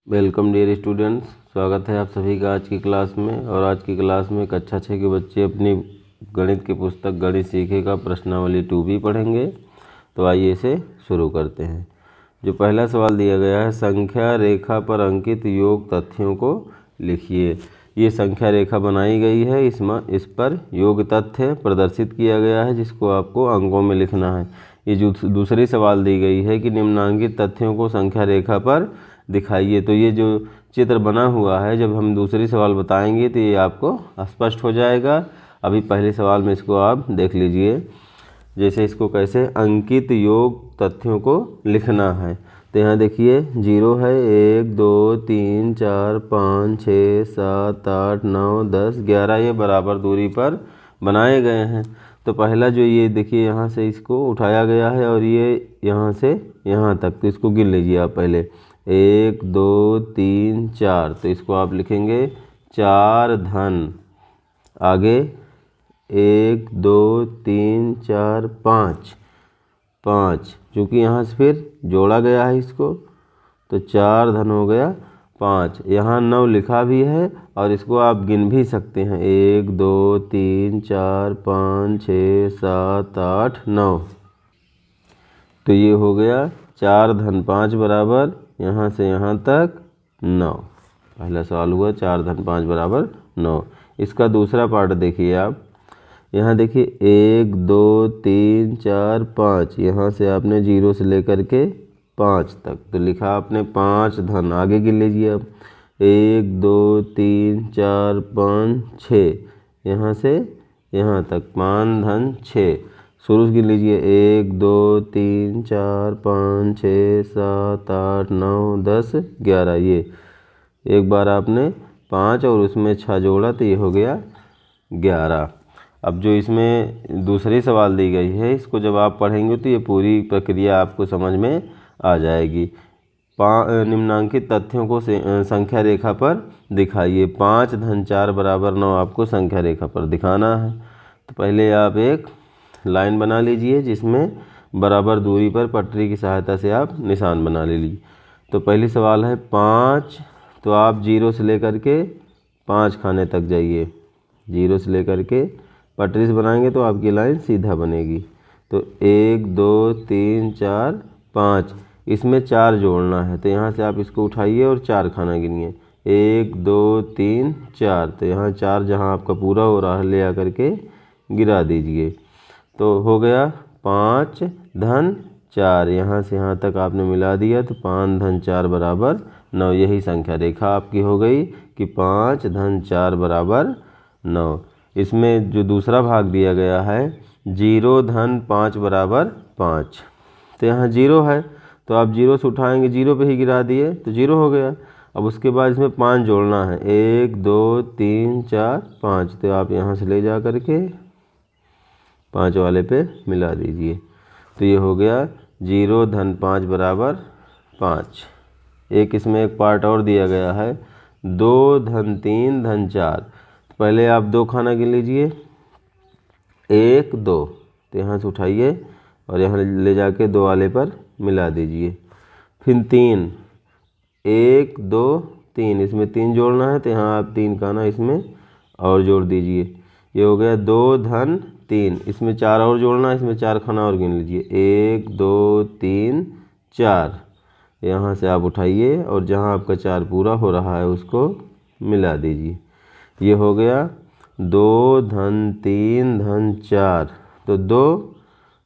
Welcome dear students, स्वागत है आप सभी का आज की क्लास में। और आज की क्लास में कक्षा 6 के बच्चे अपनी गणित की पुस्तक गणित सीखेगा प्रश्नावली 2B पढ़ेंगे। तो आइए इसे शुरू करते हैं। जो पहला सवाल दिया गया है, संख्या रेखा पर अंकित योग तथ्यों को लिखिए। ये संख्या रेखा बनाई गई है, इस पर योग तथ्य प्रदर्शित किया गया है जिसको आपको अंकों में लिखना है। ये जो दूसरी सवाल दी गई है कि निम्नांकित तथ्यों को संख्या रेखा पर दिखाइए। तो ये जो चित्र बना हुआ है, जब हम दूसरी सवाल बताएंगे तो ये आपको स्पष्ट हो जाएगा। अभी पहले सवाल में इसको आप देख लीजिए, जैसे इसको कैसे अंकित योग तथ्यों को लिखना है। तो यहाँ देखिए 0 है, 1 2 3 4 5 6 7 8 9 10 11 ये बराबर दूरी पर बनाए गए हैं। तो पहला जो ये देखिए यहाँ से इसको उठाया गया है और ये यहाँ से यहाँ तक, तो इसको गिन लीजिए आप पहले। 1 2 3 4, तो इसको आप लिखेंगे 4 धन, आगे 1 2 3 4 5 5, चूँकि यहाँ से फिर जोड़ा गया है इसको, तो 4 धन हो गया 5। यहाँ 9 लिखा भी है और इसको आप गिन भी सकते हैं, 1 2 3 4 5 6 7 8 9। तो ये हो गया 4 धन 5 बराबर यहाँ से यहाँ तक 9। पहला सवाल हुआ 4 धन 5 बराबर 9। इसका दूसरा पार्ट देखिए आप। यहाँ देखिए 1 2 3 4 5, यहाँ से आपने 0 से लेकर के 5 तक तो लिखा आपने 5 धन, आगे गिन लीजिए अब 1 2 3 4 5 6, यहाँ से यहाँ तक 5 धन 6, शुरू से गिन लीजिए 1 2 3 4 5 6 7 8 9 10 11। ये एक बार आपने 5 और उसमें 6 जोड़ा तो ये हो गया 11। अब जो इसमें दूसरी सवाल दी गई है, इसको जब आप पढ़ेंगे तो ये पूरी प्रक्रिया आपको समझ में आ जाएगी। निम्नांकित तथ्यों को संख्या रेखा पर दिखाइए। 5 धन 4 बराबर 9 आपको संख्या रेखा पर दिखाना है। तो पहले आप एक लाइन बना लीजिए जिसमें बराबर दूरी पर पटरी की सहायता से आप निशान बना लीजिए। तो पहली सवाल है 5, तो आप 0 से लेकर के 5 खाने तक जाइए। 0 से लेकर के पटरी से बनाएंगे तो आपकी लाइन सीधा बनेगी। तो 1 2 3 4 5, इसमें 4 जोड़ना है, तो यहाँ से आप इसको उठाइए और 4 खाना गिनिए। 1 2 3 4, तो यहाँ 4 जहाँ आपका पूरा हो रहा है ले आकर के गिरा दीजिए। तो हो गया 5 धन 4, यहाँ से यहाँ तक आपने मिला दिया, तो 5 धन 4 बराबर 9। यही संख्या रेखा आपकी हो गई कि 5 धन 4 बराबर 9। इसमें जो दूसरा भाग दिया गया है 0 धन 5 बराबर 5, तो यहाँ 0 है तो आप 0 से उठाएंगे, 0 पे ही गिरा दिए तो 0 हो गया। अब उसके बाद इसमें 5 जोड़ना है, 1 2 3 4 5, तो आप यहाँ से ले जा कर के 5 वाले पे मिला दीजिए। तो ये हो गया 0 धन 5 बराबर 5। एक इसमें एक पार्ट और दिया गया है 2 धन 3 धन 4, पहले आप 2 खाना गिन लीजिए, 1 2, तो यहाँ से उठाइए और यहाँ ले जाके 2 वाले पर मिला दीजिए। फिर 3, 1 2 3, इसमें 3 जोड़ना है, तो यहाँ आप 3 खाना इसमें और जोड़ दीजिए। ये हो गया 2 धन 3, इसमें 4 और जोड़ना है, इसमें 4 खाना और गिन लीजिए, 1 2 3 4, यहाँ से आप उठाइए और जहाँ आपका 4 पूरा हो रहा है उसको मिला दीजिए। ये हो गया 2 धन 3 धन 4, तो 2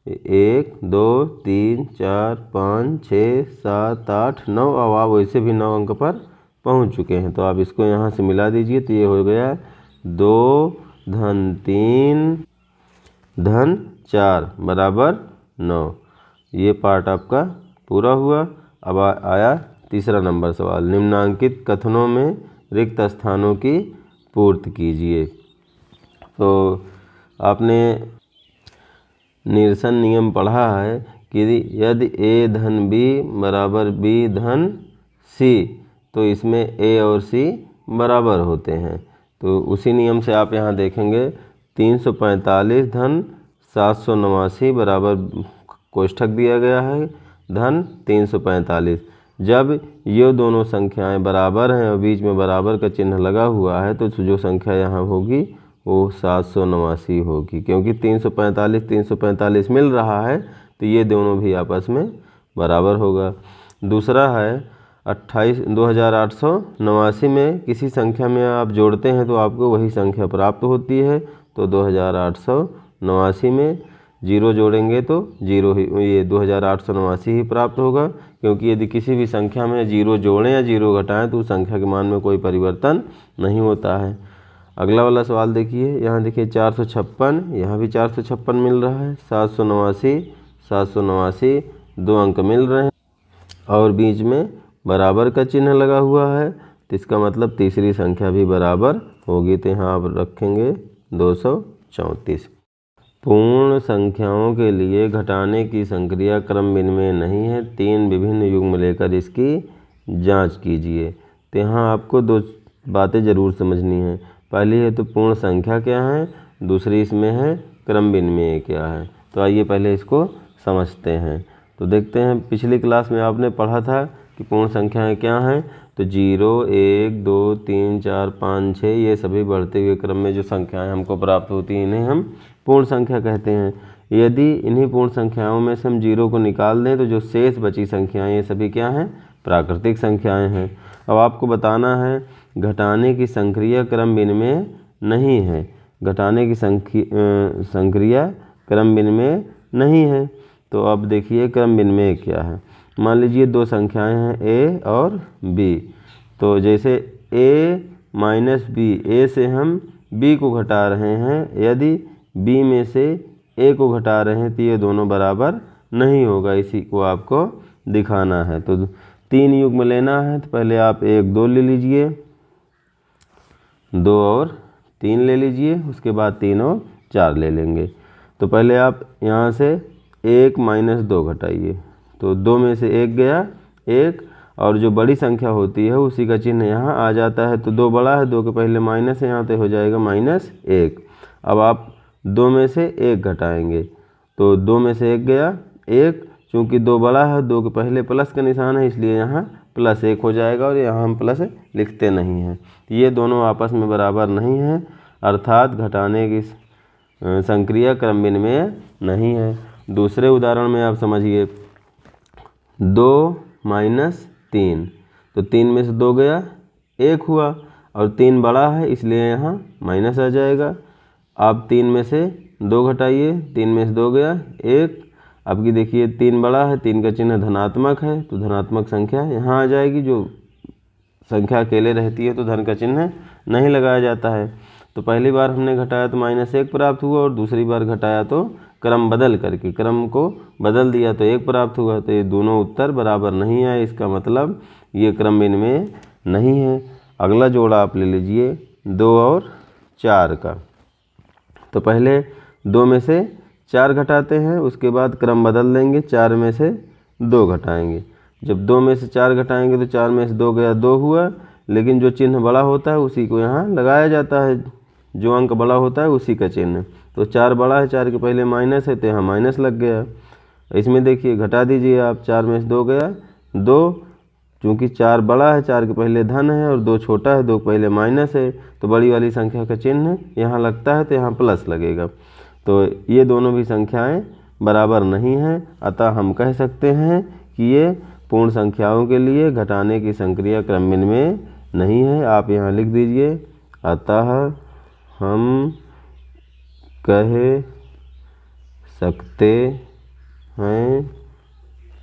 1 2 3 4 5 6 7 8 9, अब आप वैसे भी 9 अंक पर पहुंच चुके हैं, तो आप इसको यहाँ से मिला दीजिए। तो ये हो गया 2 धन 3 धन 4 बराबर 9। ये पार्ट आपका पूरा हुआ। अब आया तीसरा नंबर सवाल, निम्नांकित कथनों में रिक्त स्थानों की पूर्ति कीजिए। तो आपने निरसन नियम पढ़ा है कि यदि a धन b बराबर b धन c, तो इसमें a और c बराबर होते हैं। तो उसी नियम से आप यहाँ देखेंगे 345 धन 789 बराबर कोष्ठक दिया गया है धन 345। जब ये दोनों संख्याएं बराबर हैं और बीच में बराबर का चिन्ह लगा हुआ है तो जो संख्या यहाँ होगी वो 789 होगी, क्योंकि 345 345 मिल रहा है तो ये दोनों भी आपस में बराबर होगा। दूसरा है 2889 में किसी संख्या में आप जोड़ते हैं तो आपको वही संख्या प्राप्त होती है। तो 2889 में 0 जोड़ेंगे तो 0 ही, ये 2889 ही प्राप्त होगा, क्योंकि यदि किसी भी संख्या में 0 जोड़ें या 0 घटाएं तो उस संख्या के मान में कोई परिवर्तन नहीं होता है। अगला वाला सवाल देखिए, यहाँ देखिए 456, यहाँ भी 456 मिल रहा है। 789 दो अंक मिल रहे हैं और बीच में बराबर का चिन्ह लगा हुआ है, तो इसका मतलब तीसरी संख्या भी बराबर होगी। तो यहाँ आप रखेंगे 234। पूर्ण संख्याओं के लिए घटाने की संक्रिया क्रम विनिमय नहीं है, 3 विभिन्न युग्म लेकर इसकी जांच कीजिए। तो यहाँ आपको 2 बातें ज़रूर समझनी है। पहली है तो पूर्ण संख्या क्या है, दूसरी इसमें है क्रम विनिमय क्या है। तो आइए पहले इसको समझते हैं। तो देखते हैं, पिछली क्लास में आपने पढ़ा था कि पूर्ण संख्याएं क्या हैं। तो 0 1 2 3 4 5 6 ये सभी बढ़ते हुए क्रम में जो संख्याएं हमको प्राप्त होती हैं इन्हें हम पूर्ण संख्या कहते हैं। यदि इन्हीं पूर्ण संख्याओं में से हम 0 को निकाल दें तो जो शेष बची संख्याएं ये सभी क्या हैं, प्राकृतिक संख्याएं हैं। अब आपको बताना है घटाने की संक्रिया क्रम विनिमय नहीं है, घटाने की संक्रिया क्रम विनिमय नहीं है। तो अब देखिए क्रम विनिमय क्या है। मान लीजिए 2 संख्याएं हैं a और b। तो जैसे a माइनस b, a से हम b को घटा रहे हैं, यदि b में से a को घटा रहे हैं तो ये दोनों बराबर नहीं होगा, इसी को आपको दिखाना है। तो 3 युग्म लेना है, तो पहले आप 1 2 ले लीजिए, 2 और 3 ले लीजिए, उसके बाद 3 और 4 ले लेंगे। तो पहले आप यहाँ से 1 माइनस 2 घटाइए, तो 2 में से 1 गया 1, और जो बड़ी संख्या होती है उसी का चिन्ह यहाँ आ जाता है। तो 2 बड़ा है, 2 के पहले माइनस है, यहाँ तो हो जाएगा -1। अब आप 2 में से 1 घटाएंगे, तो 2 में से 1 गया 1, चूँकि 2 बड़ा है 2 के पहले प्लस का निशान है इसलिए यहाँ +1 हो जाएगा, और यहाँ हम प्लस लिखते नहीं हैं। ये दोनों आपस में बराबर नहीं हैं, अर्थात घटाने की संक्रिया क्रम विनिमय नहीं है। दूसरे उदाहरण में आप समझिए, 2 माइनस 3, तो 3 में से 2 गया 1 हुआ, और 3 बड़ा है इसलिए यहाँ माइनस आ जाएगा। आप 3 में से 2 घटाइए, 3 में से 2 गया 1। आपकी देखिए 3 बड़ा है, 3 का चिन्ह धनात्मक है, तो धनात्मक संख्या यहाँ आ जाएगी। जो संख्या अकेले रहती है तो धन का चिन्ह नहीं लगाया जाता है। तो पहली बार हमने घटाया तो -1 प्राप्त हुआ, और दूसरी बार घटाया तो क्रम बदल करके क्रम को बदल दिया तो 1 प्राप्त हुआ। तो ये दोनों उत्तर बराबर नहीं आए, इसका मतलब ये क्रम विनिमय नहीं है। अगला जोड़ा आप ले लीजिए 2 और 4 का। तो पहले 2 में से 4 घटाते हैं, उसके बाद क्रम बदल देंगे, 4 में से 2 घटाएंगे। जब 2 में से 4 घटाएंगे तो 4 में से 2 गया 2 हुआ, लेकिन जो चिन्ह बड़ा होता है उसी को यहाँ लगाया जाता है, जो अंक बड़ा होता है उसी का चिन्ह। तो 4 बड़ा है, 4 के पहले माइनस है तो यहाँ माइनस लग गया। इसमें देखिए घटा दीजिए आप, 4 में से 2 गया 2, चूँकि 4 बड़ा है 4 के पहले धन है और 2 छोटा है 2 के पहले माइनस है, तो बड़ी वाली संख्या का चिन्ह यहाँ लगता है तो यहाँ प्लस लगेगा। तो ये दोनों भी संख्याएं बराबर नहीं हैं, अतः हम कह सकते हैं कि ये पूर्ण संख्याओं के लिए घटाने की संक्रिया क्रम विनिमय नहीं है। आप यहाँ लिख दीजिए, अतः हम कह सकते हैं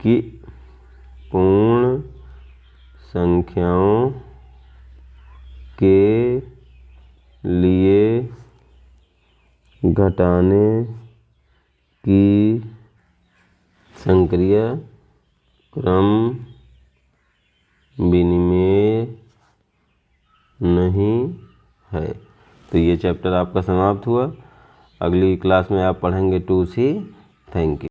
कि पूर्ण संख्याओं के लिए घटाने की संक्रिया क्रम विनिमय नहीं है। तो ये चैप्टर आपका समाप्त हुआ। अगली क्लास में आप पढ़ेंगे 2C। Thank you.